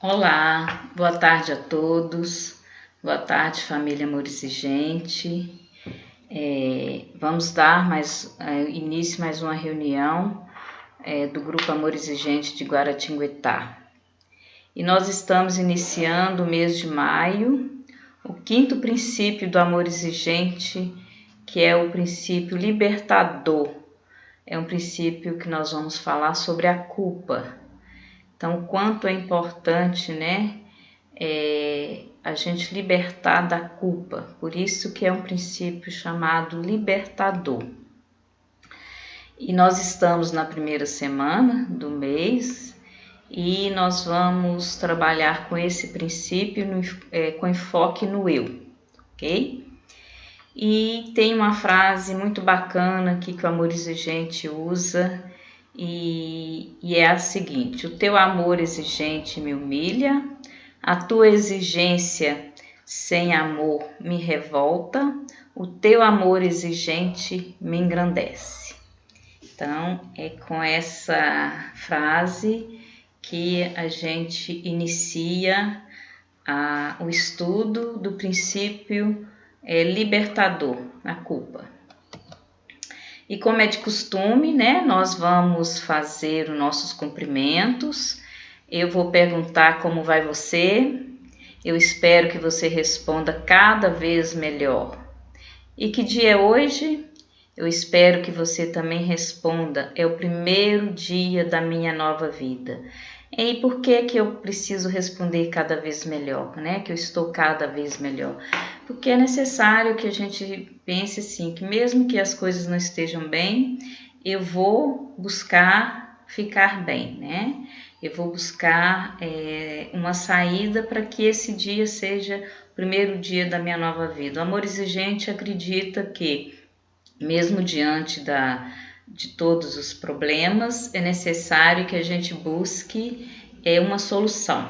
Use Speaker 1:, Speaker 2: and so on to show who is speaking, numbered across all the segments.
Speaker 1: Olá, boa tarde a todos, boa tarde família Amor Exigente. Vamos dar início a mais uma reunião do Grupo Amor Exigente de Guaratinguetá. E nós estamos iniciando o mês de maio, o quinto princípio do amor exigente, que é o princípio libertador. É um princípio que nós vamos falar sobre a culpa. Então, o quanto é importante, a gente libertar da culpa. Por isso que é um princípio chamado libertador. E nós estamos na primeira semana do mês e nós vamos trabalhar com esse princípio com enfoque no eu, ok? E tem uma frase muito bacana aqui que o amor exigente usa e é a seguinte: o teu amor exigente me humilha, a tua exigência sem amor me revolta, o teu amor exigente me engrandece. Então, é com essa frase que a gente inicia o estudo do princípio libertador, a culpa. E como é de costume, nós vamos fazer os nossos cumprimentos. Eu vou perguntar como vai você. Eu espero que você responda cada vez melhor. E que dia é hoje? Eu espero que você também responda: é o primeiro dia da minha nova vida. E por que eu preciso responder cada vez melhor, que eu estou cada vez melhor? Porque é necessário que a gente pense assim, que mesmo que as coisas não estejam bem, eu vou buscar ficar bem, Eu vou buscar uma saída para que esse dia seja o primeiro dia da minha nova vida. O amor exigente acredita que, mesmo diante de todos os problemas, é necessário que a gente busque uma solução,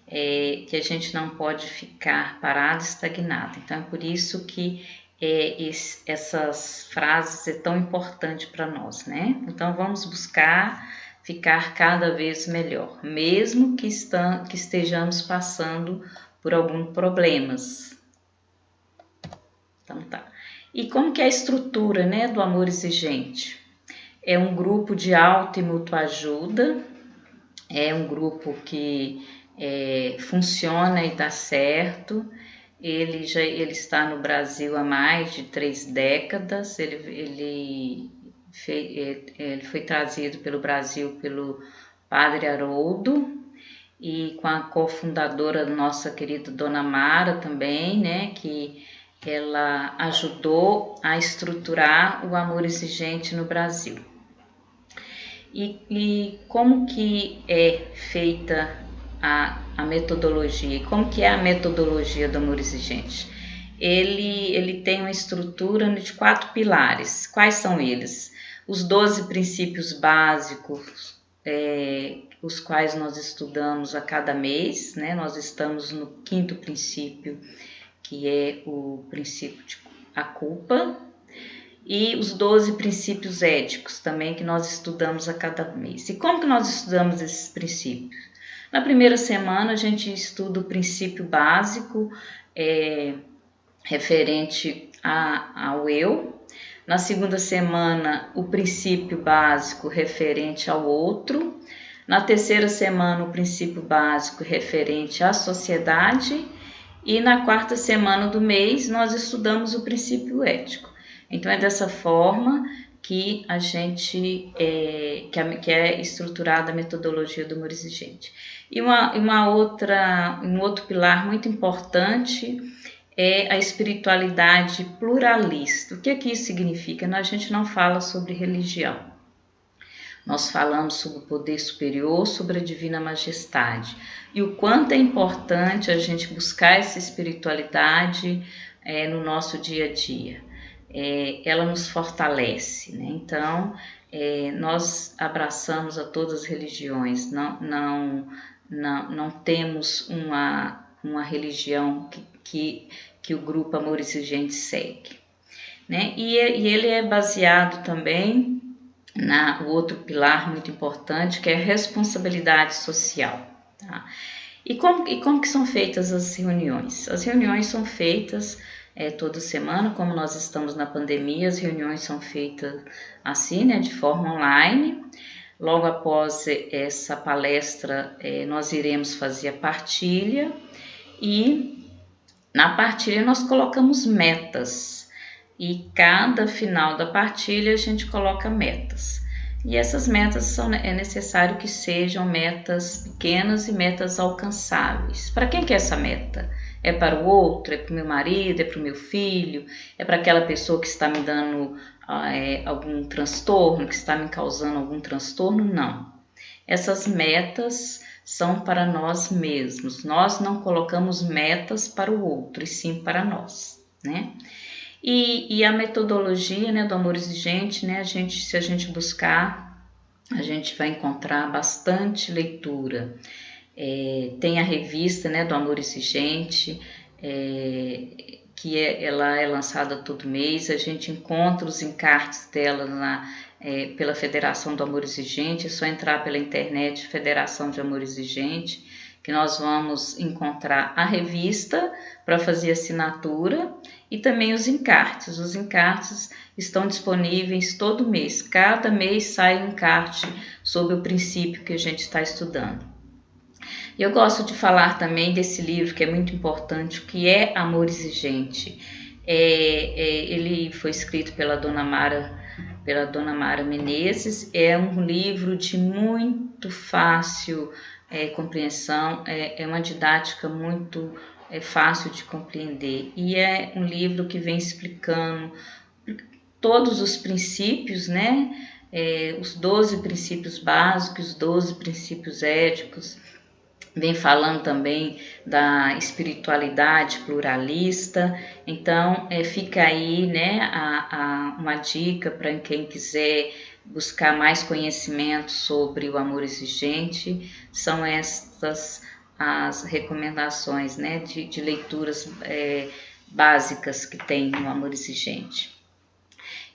Speaker 1: que a gente não pode ficar parado, estagnado. Então, é por isso que essas frases é tão importante para nós, Então, vamos buscar ficar cada vez melhor, mesmo que estejamos passando por alguns problemas. Então, tá. E como que é a estrutura, do amor exigente? É um grupo de auto e mútua ajuda, é um grupo que funciona e dá certo. Ele está no Brasil há mais de 3 décadas, ele foi trazido pelo Brasil pelo Padre Haroldo e com a cofundadora nossa querida Dona Mara também, que ela ajudou a estruturar o amor exigente no Brasil. E como que é feita a metodologia? Como que é a metodologia do amor exigente? Ele tem uma estrutura de 4 pilares. Quais são eles? Os 12 princípios básicos, os quais nós estudamos a cada mês, Nós estamos no 5º princípio, que é o princípio de a culpa, e os 12 princípios éticos também, que nós estudamos a cada mês. E como que nós estudamos esses princípios? Na primeira semana a gente estuda o princípio básico referente ao eu. Na segunda semana, o princípio básico referente ao outro. Na terceira semana, o princípio básico referente à sociedade. E na 4ª semana do mês, nós estudamos o princípio ético. Então, é dessa forma que a gente que é estruturada a metodologia do amor exigente. E um outro pilar muito importante é a espiritualidade pluralista. O que isso significa? A gente não fala sobre religião. Nós falamos sobre o poder superior, sobre a divina majestade. E o quanto é importante a gente buscar essa espiritualidade no nosso dia a dia. Ela nos fortalece, Então, nós abraçamos a todas as religiões, não temos uma religião que o grupo Amor Exigente segue, E ele é baseado também o outro pilar muito importante, que é a responsabilidade social, tá? E como que são feitas as reuniões? As reuniões são feitas toda semana, como nós estamos na pandemia, as reuniões são feitas assim, né, de forma online. Logo após essa palestra, nós iremos fazer a partilha e na partilha nós colocamos metas e cada final da partilha a gente coloca metas. E essas metas é necessário que sejam metas pequenas e metas alcançáveis. Para quem que é essa meta? É para o outro? É para o meu marido? É para o meu filho? É para aquela pessoa que está me dando algum transtorno, que está me causando algum transtorno? Não. Essas metas são para nós mesmos. Nós não colocamos metas para o outro, e sim para nós, né? E a metodologia, né, do Amor Exigente, né, se a gente buscar, a gente vai encontrar bastante leitura. Tem a revista, né, do Amor Exigente, ela é lançada todo mês. A gente encontra os encartes dela pela Federação do Amor Exigente. É só entrar pela internet, Federação de Amor Exigente, que nós vamos encontrar a revista para fazer assinatura e também os encartes. Os encartes estão disponíveis todo mês. Cada mês sai um encarte sobre o princípio que a gente está estudando. Eu gosto de falar também desse livro que é muito importante, que é Amor Exigente. Ele foi escrito pela Dona Mara Menezes. É um livro de muito fácil compreensão, é uma didática muito fácil de compreender, e é um livro que vem explicando todos os princípios, né? Os 12 princípios básicos, os 12 princípios éticos. Vem falando também da espiritualidade pluralista. Então fica aí, né, uma dica para quem quiser buscar mais conhecimento sobre o amor exigente. São estas as recomendações, né, de leituras básicas que tem no Amor Exigente.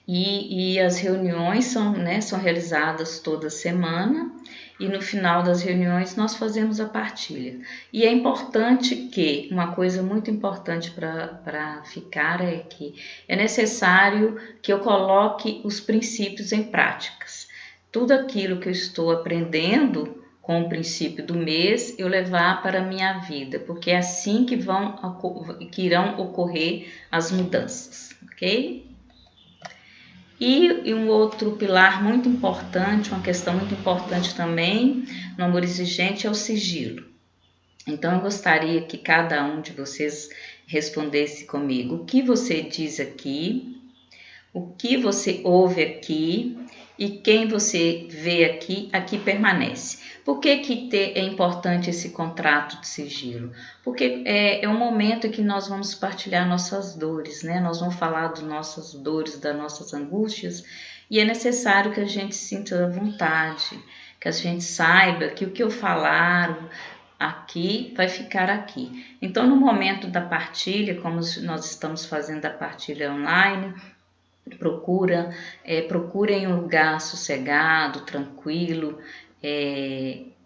Speaker 1: E as reuniões são realizadas toda semana, e no final das reuniões nós fazemos a partilha. E é importante que, uma coisa muito importante para ficar é que é necessário que eu coloque os princípios em práticas. Tudo aquilo que eu estou aprendendo com o princípio do mês, eu levar para a minha vida, porque é assim que irão ocorrer as mudanças, ok? E um outro pilar muito importante, uma questão muito importante também no Amor Exigente, é o sigilo. Então eu gostaria que cada um de vocês respondesse comigo o que você diz aqui, o que você ouve aqui e quem você vê aqui permanece. Por que é importante esse contrato de sigilo? Porque é um momento em que nós vamos partilhar nossas dores, né? Nós vamos falar das nossas dores, das nossas angústias, e é necessário que a gente sinta vontade, que a gente saiba que o que eu falar aqui vai ficar aqui. Então, no momento da partilha, como nós estamos fazendo a partilha online, procurem um lugar sossegado, tranquilo,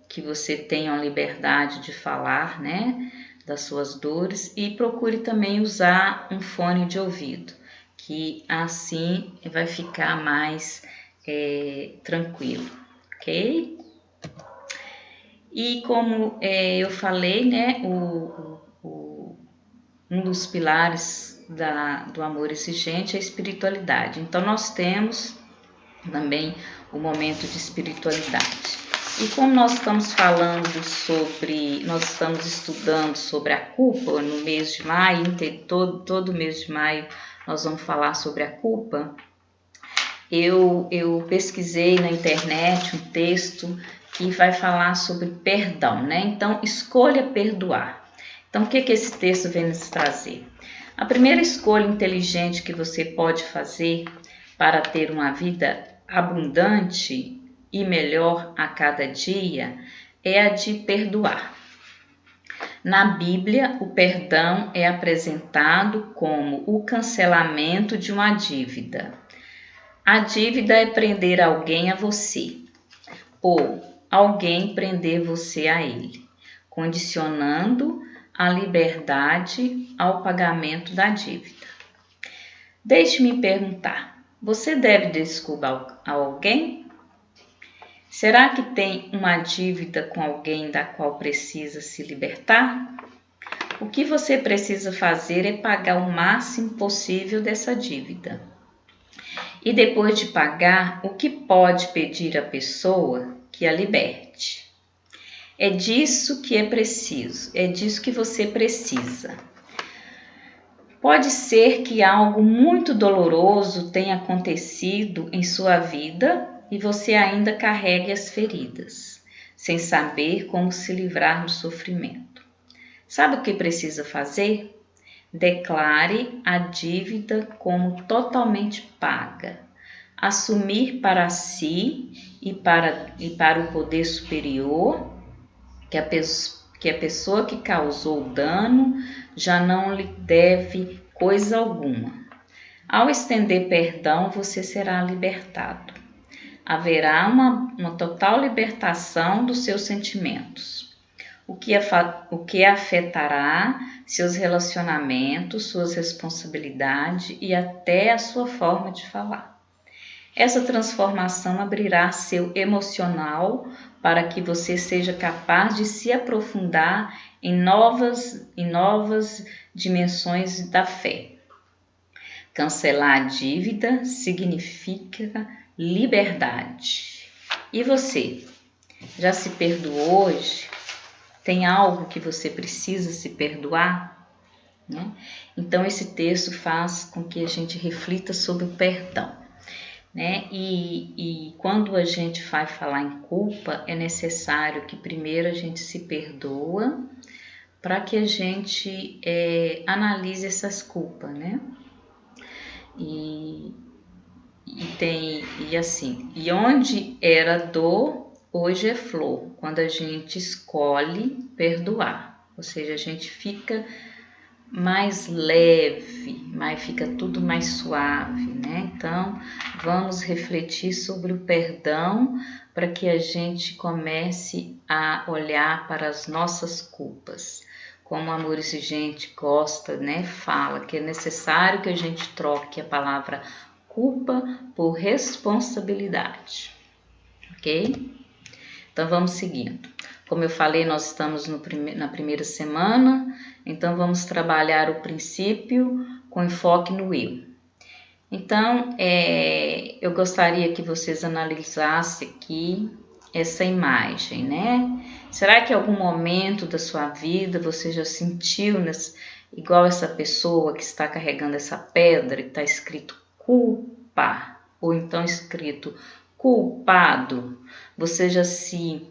Speaker 1: que você tenha a liberdade de falar, né, das suas dores, e procure também usar um fone de ouvido, que assim vai ficar mais tranquilo, ok? E como eu falei, né, um dos pilares do amor exigente é a espiritualidade. Então nós temos também o momento de espiritualidade. E como nós estamos estudando sobre a culpa no mês de maio, todo mês de maio nós vamos falar sobre a culpa. Eu pesquisei na internet um texto que vai falar sobre perdão, né? Então, escolha perdoar. Então, o que esse texto vem nos trazer? A primeira escolha inteligente que você pode fazer para ter uma vida abundante e melhor a cada dia é a de perdoar. Na Bíblia, o perdão é apresentado como o cancelamento de uma dívida. A dívida é prender alguém a você, ou alguém prender você a ele. condicionando a liberdade ao pagamento da dívida. Deixe-me perguntar, você deve desculpa a alguém? Será que tem uma dívida com alguém da qual precisa se libertar? O que você precisa fazer é pagar o máximo possível dessa dívida. E depois de pagar, o que pode pedir à pessoa que a liberte? É disso que é preciso, é disso que você precisa. Pode ser que algo muito doloroso tenha acontecido em sua vida e você ainda carregue as feridas, sem saber como se livrar do sofrimento. Sabe o que precisa fazer? Declare a dívida como totalmente paga. Assumir para si e para o poder superior que a pessoa que causou o dano já não lhe deve coisa alguma. Ao estender perdão, você será libertado. Haverá uma total libertação dos seus sentimentos, o que afetará seus relacionamentos, suas responsabilidades e até a sua forma de falar. Essa transformação abrirá seu emocional para que você seja capaz de se aprofundar em novas dimensões da fé. Cancelar a dívida significa liberdade. E você? Já se perdoou hoje? Tem algo que você precisa se perdoar? Né? Então, esse texto faz com que a gente reflita sobre o perdão. Né? E quando a gente vai falar em culpa, é necessário que primeiro a gente se perdoa para que a gente analise essas culpas, né? E onde era dor, hoje é flor, quando a gente escolhe perdoar, ou seja, a gente fica mais leve, fica tudo mais suave, né? Então, vamos refletir sobre o perdão para que a gente comece a olhar para as nossas culpas. Como o Amor Exigente gosta, né? Fala que é necessário que a gente troque a palavra culpa por responsabilidade, ok? Então, vamos seguindo. Como eu falei, nós estamos na primeira semana, então vamos trabalhar o princípio com enfoque no eu. Então, eu gostaria que vocês analisassem aqui essa imagem, né? Será que em algum momento da sua vida você já sentiu igual essa pessoa que está carregando essa pedra e está escrito culpa, ou então escrito culpado? Você já se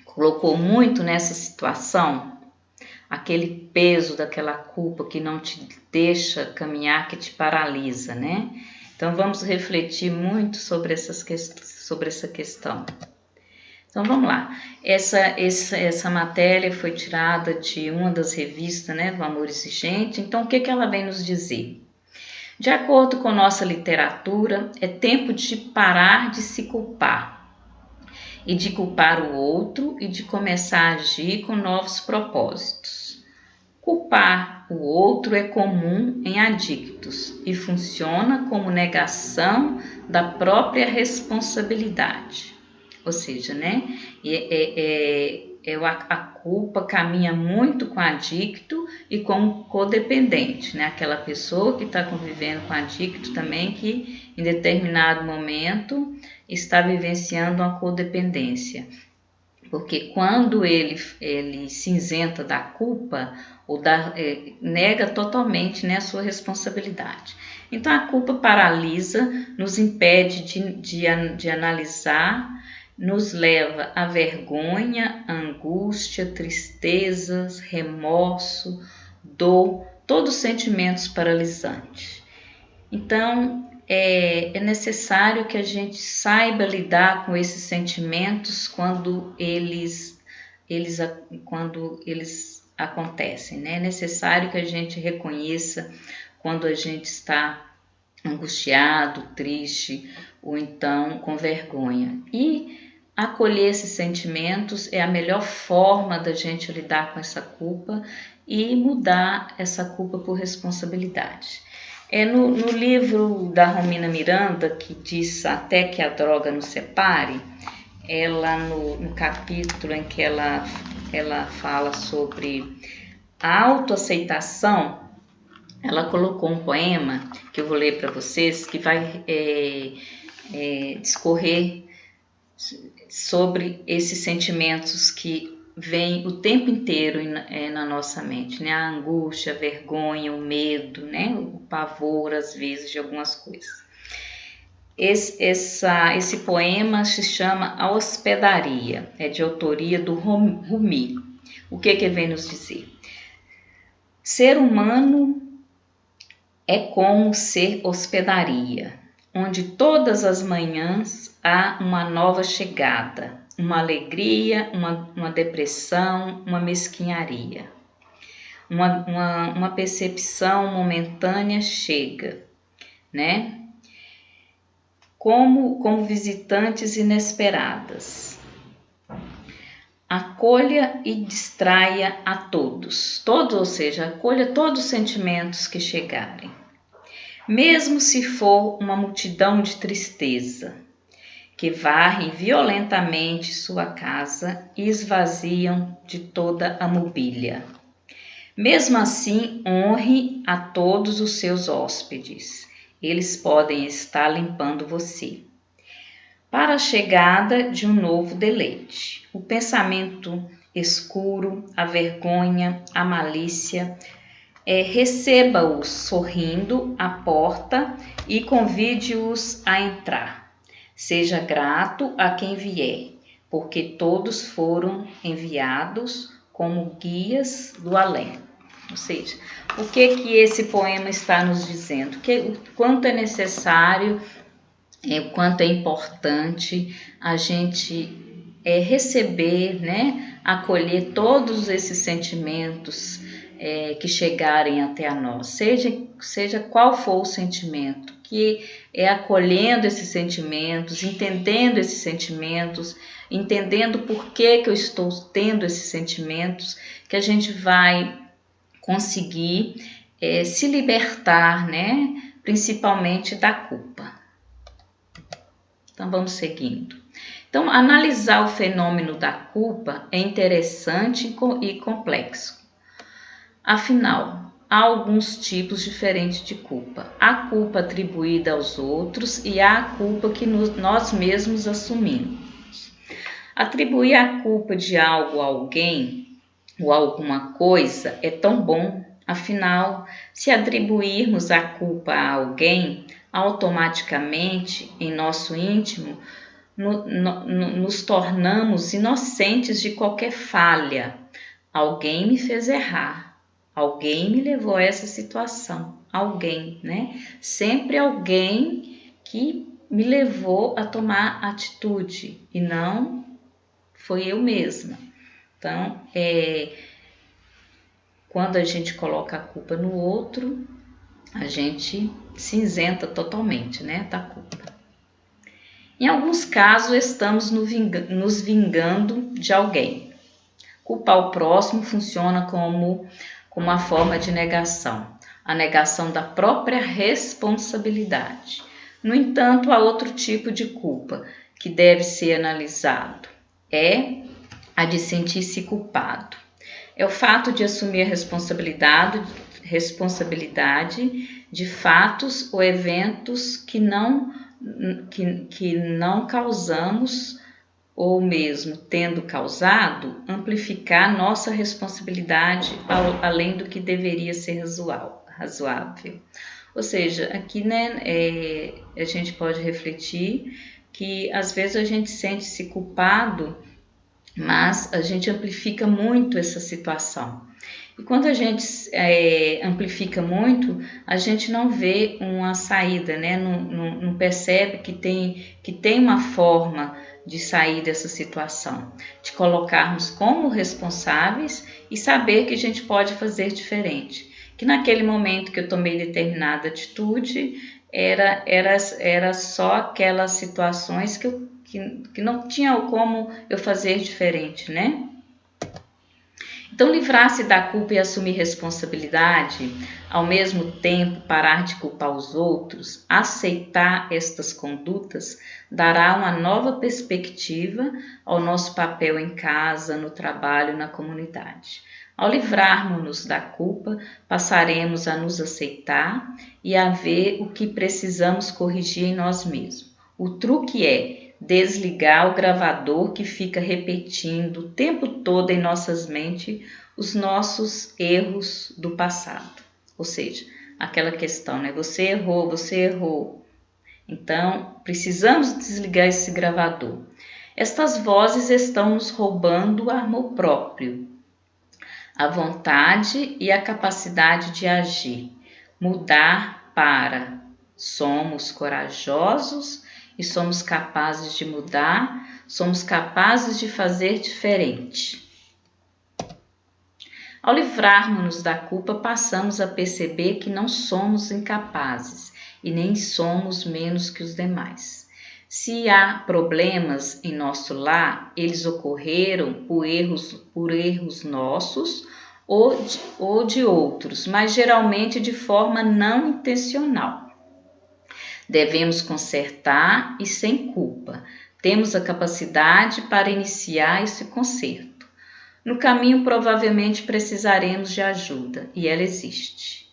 Speaker 1: colocou muito nessa situação? Aquele peso daquela culpa que não te deixa caminhar, que te paralisa, né? Então vamos refletir muito sobre essa questão. Então vamos lá. Essa matéria foi tirada de uma das revistas, né, do Amor Exigente. Então o que ela vem nos dizer? De acordo com nossa literatura, é tempo de parar de se culpar e de culpar o outro e de começar a agir com novos propósitos. Culpar o outro é comum em adictos e funciona como negação da própria responsabilidade. Ou seja, né, a culpa caminha muito com adicto e com codependente, né? Aquela pessoa que está convivendo com adicto também que em determinado momento está vivenciando uma codependência. Porque quando ele se isenta da culpa, nega totalmente, né, a sua responsabilidade. Então a culpa paralisa, nos impede de analisar, nos leva à vergonha, angústia, tristezas, remorso, dor, todos sentimentos paralisantes. Então é necessário que a gente saiba lidar com esses sentimentos quando eles acontecem, né? É necessário que a gente reconheça quando a gente está angustiado, triste ou então com vergonha. E acolher esses sentimentos é a melhor forma da gente lidar com essa culpa e mudar essa culpa por responsabilidade. No livro da Romina Miranda, que diz Até que a Droga nos Separe, ela no capítulo em que ela fala sobre a autoaceitação, ela colocou um poema que eu vou ler para vocês, que vai discorrer sobre esses sentimentos que vêm o tempo inteiro na nossa mente, né? A angústia, a vergonha, o medo, né? O pavor, às vezes, de algumas coisas. Esse poema se chama A Hospedaria, é de autoria do Rumi. O que vem nos dizer? Ser humano é como ser hospedaria, onde todas as manhãs há uma nova chegada, uma alegria, uma depressão, uma mesquinharia. Uma percepção momentânea chega, né? Como visitantes inesperadas. Acolha e distraia a todos, ou seja, acolha todos os sentimentos que chegarem. Mesmo se for uma multidão de tristeza, que varrem violentamente sua casa e esvaziam de toda a mobília. Mesmo assim, honre a todos os seus hóspedes. Eles podem estar limpando você. Para a chegada de um novo deleite. O pensamento escuro, a vergonha, a malícia, receba-os sorrindo à porta e convide-os a entrar. Seja grato a quem vier, porque todos foram enviados como guias do além. Ou seja, o que esse poema está nos dizendo? O quanto é necessário, o quanto é importante a gente receber, né, acolher todos esses sentimentos que chegarem até a nós, seja qual for o sentimento, que é acolhendo esses sentimentos, entendendo por que eu estou tendo esses sentimentos, que a gente vai conseguir se libertar, né, principalmente da culpa. Então vamos seguindo. Então, analisar o fenômeno da culpa é interessante e complexo. Afinal, há alguns tipos diferentes de culpa. Há culpa atribuída aos outros e há a culpa que nós mesmos assumimos. Atribuir a culpa de algo a alguém ou a alguma coisa é tão bom. Afinal, se atribuirmos a culpa a alguém, automaticamente, em nosso íntimo, nos tornamos inocentes de qualquer falha. Alguém me fez errar, alguém me levou a essa situação, alguém, né? Sempre alguém que me levou a tomar atitude e não foi eu mesma. Então, quando a gente coloca a culpa no outro, a gente se isenta totalmente, né, da culpa. Em alguns casos, estamos nos vingando de alguém. Culpar o próximo funciona como uma forma de negação, a negação da própria responsabilidade. No entanto, há outro tipo de culpa que deve ser analisado. É a de sentir-se culpado. É o fato de assumir a responsabilidade de fatos ou eventos que não causamos, ou mesmo tendo causado, amplificar nossa responsabilidade além do que deveria ser razoável. Ou seja, aqui, né, a gente pode refletir que às vezes a gente sente-se culpado, mas a gente amplifica muito essa situação. E quando a gente amplifica muito, a gente não vê uma saída, né? Não percebe que tem uma forma de sair dessa situação, de colocarmos como responsáveis e saber que a gente pode fazer diferente. Que naquele momento que eu tomei determinada atitude, era só aquelas situações que que não tinha como eu fazer diferente, né? Então, livrar-se da culpa e assumir responsabilidade, ao mesmo tempo parar de culpar os outros, aceitar estas condutas, dará uma nova perspectiva ao nosso papel em casa, no trabalho, na comunidade. Ao livrarmos-nos da culpa, passaremos a nos aceitar e a ver o que precisamos corrigir em nós mesmos. O truque é desligar o gravador que fica repetindo o tempo todo em nossas mentes os nossos erros do passado. Ou seja, aquela questão, né? Você errou, você errou. Então, precisamos desligar esse gravador. Estas vozes estão nos roubando o amor próprio, a vontade e a capacidade de agir. Mudar para somos corajosos e somos capazes de mudar, somos capazes de fazer diferente. Ao livrarmos-nos da culpa, passamos a perceber que não somos incapazes e nem somos menos que os demais. Se há problemas em nosso lar, eles ocorreram por erros nossos ou de outros, mas geralmente de forma não intencional. Devemos consertar e sem culpa. Temos a capacidade para iniciar esse conserto. No caminho, provavelmente precisaremos de ajuda, e ela existe.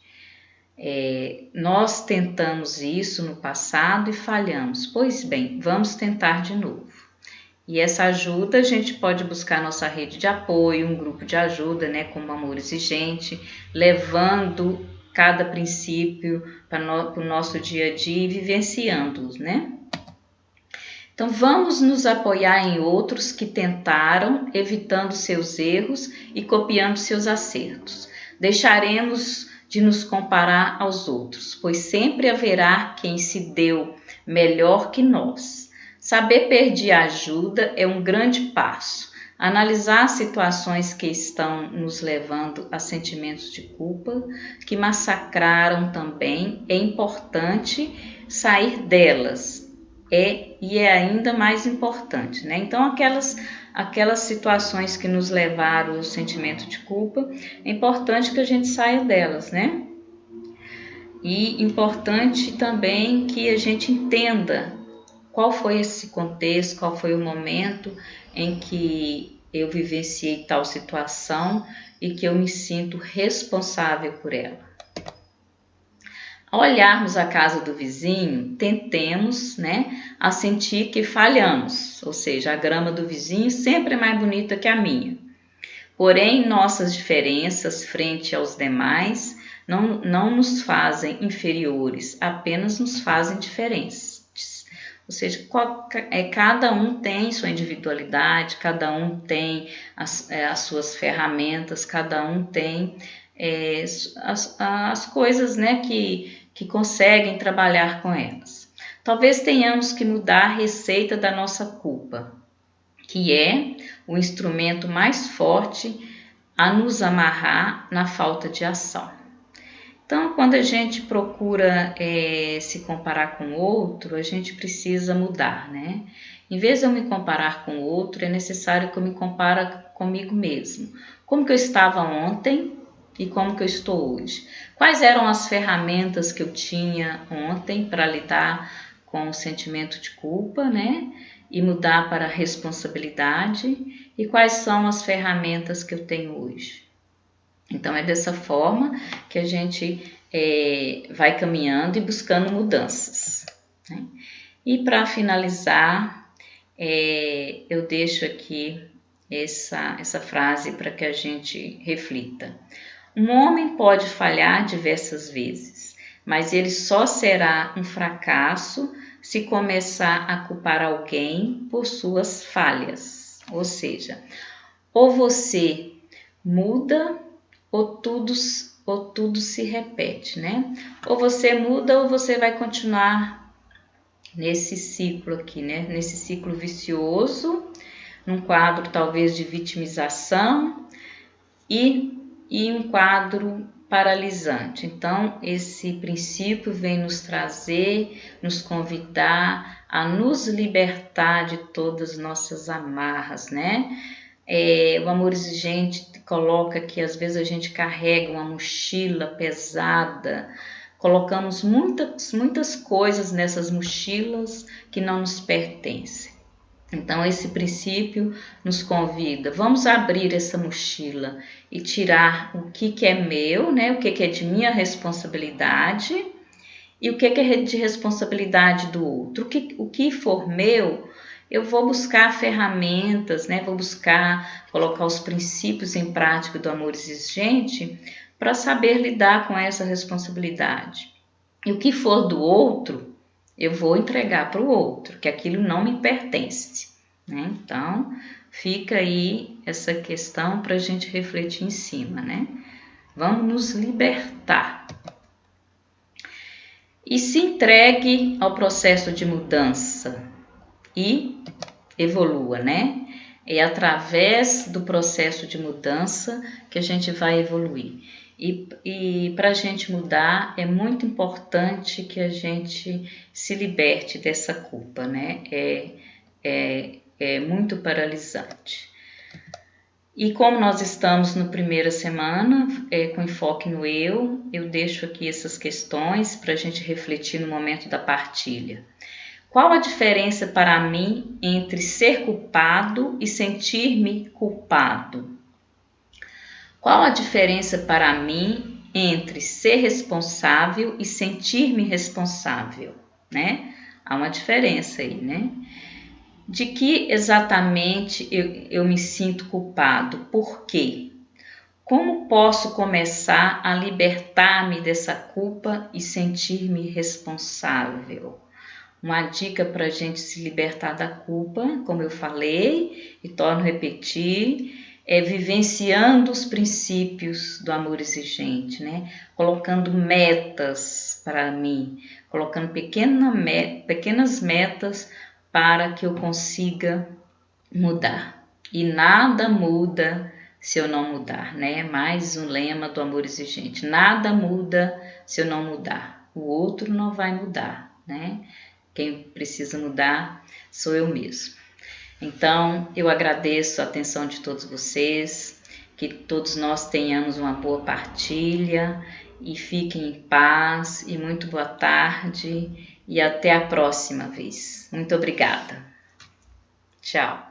Speaker 1: Nós tentamos isso no passado e falhamos. Pois bem, vamos tentar de novo. E essa ajuda a gente pode buscar nossa rede de apoio, um grupo de ajuda, né, como Amor Exigente, levando cada princípio para o nosso dia a dia e vivenciando-os, né? Então, vamos nos apoiar em outros que tentaram, evitando seus erros e copiando seus acertos. Deixaremos de nos comparar aos outros, pois sempre haverá quem se deu melhor que nós. Saber pedir ajuda é um grande passo. Analisar as situações que estão nos levando a sentimentos de culpa, que massacraram também, é importante sair delas. E é ainda mais importante, né? Então, aquelas situações que nos levaram ao sentimento de culpa, é importante que a gente saia delas, né? E importante também que a gente entenda qual foi esse contexto, qual foi o momento em que eu vivenciei tal situação e que eu me sinto responsável por ela. Ao olharmos a casa do vizinho, tentemos, né, a sentir que falhamos, ou seja, a grama do vizinho sempre é mais bonita que a minha. Porém, nossas diferenças frente aos demais não nos fazem inferiores, apenas nos fazem diferentes. Ou seja, cada um tem sua individualidade, cada um tem as suas ferramentas, cada um tem as coisas, né, que conseguem trabalhar com elas. Talvez tenhamos que mudar a receita da nossa culpa, que é o instrumento mais forte a nos amarrar na falta de ação. Então, quando a gente procura se comparar com o outro, a gente precisa mudar, né? Em vez de eu me comparar com o outro, é necessário que eu me compare comigo mesmo. Como que eu estava ontem e como que eu estou hoje? Quais eram as ferramentas que eu tinha ontem para lidar com o sentimento de culpa, né? E mudar para a responsabilidade? E quais são as ferramentas que eu tenho hoje? Então, é dessa forma que a gente vai caminhando e buscando mudanças, né? E para finalizar, eu deixo aqui essa frase para que a gente reflita. Um homem pode falhar diversas vezes, mas ele só será um fracasso se começar a culpar alguém por suas falhas. Ou seja, ou você muda ou tudo se repete, né? Ou você muda ou você vai continuar nesse ciclo aqui, né? Nesse ciclo vicioso, num quadro talvez de vitimização e um quadro paralisante. Então, esse princípio vem nos trazer, nos convidar a nos libertar de todas as nossas amarras, né? O amor exigente coloca que às vezes a gente carrega uma mochila pesada, colocamos muitas coisas nessas mochilas que não nos pertencem. Então, esse princípio nos convida, vamos abrir essa mochila e tirar o que é meu, né? O que é de minha responsabilidade e o que é de responsabilidade do outro. O que for meu, eu vou buscar ferramentas, né? Vou buscar colocar os princípios em prática do amor exigente para saber lidar com essa responsabilidade. E o que for do outro, eu vou entregar para o outro, que aquilo não me pertence, né? Então, fica aí essa questão para a gente refletir em cima, né? Vamos nos libertar. E se entregue ao processo de mudança e evolua, né? É através do processo de mudança que a gente vai evoluir. E para a gente mudar, é muito importante que a gente se liberte dessa culpa, né? É muito paralisante. E como nós estamos na primeira semana, com enfoque no eu deixo aqui essas questões para a gente refletir no momento da partilha. Qual a diferença para mim entre ser culpado e sentir-me culpado? Qual a diferença para mim entre ser responsável e sentir-me responsável, né? Há uma diferença aí, né? De que exatamente eu me sinto culpado? Por quê? Como posso começar a libertar-me dessa culpa e sentir-me responsável? Uma dica para a gente se libertar da culpa, como eu falei, e torno a repetir, é vivenciando os princípios do amor exigente, né? Colocando metas para mim, colocando pequenas metas para que eu consiga mudar. E nada muda se eu não mudar, né? Mais um lema do amor exigente. Nada muda se eu não mudar. O outro não vai mudar, né? Quem precisa mudar sou eu mesmo. Então, eu agradeço a atenção de todos vocês, que todos nós tenhamos uma boa partilha e fiquem em paz e muito boa tarde e até a próxima vez. Muito obrigada. Tchau.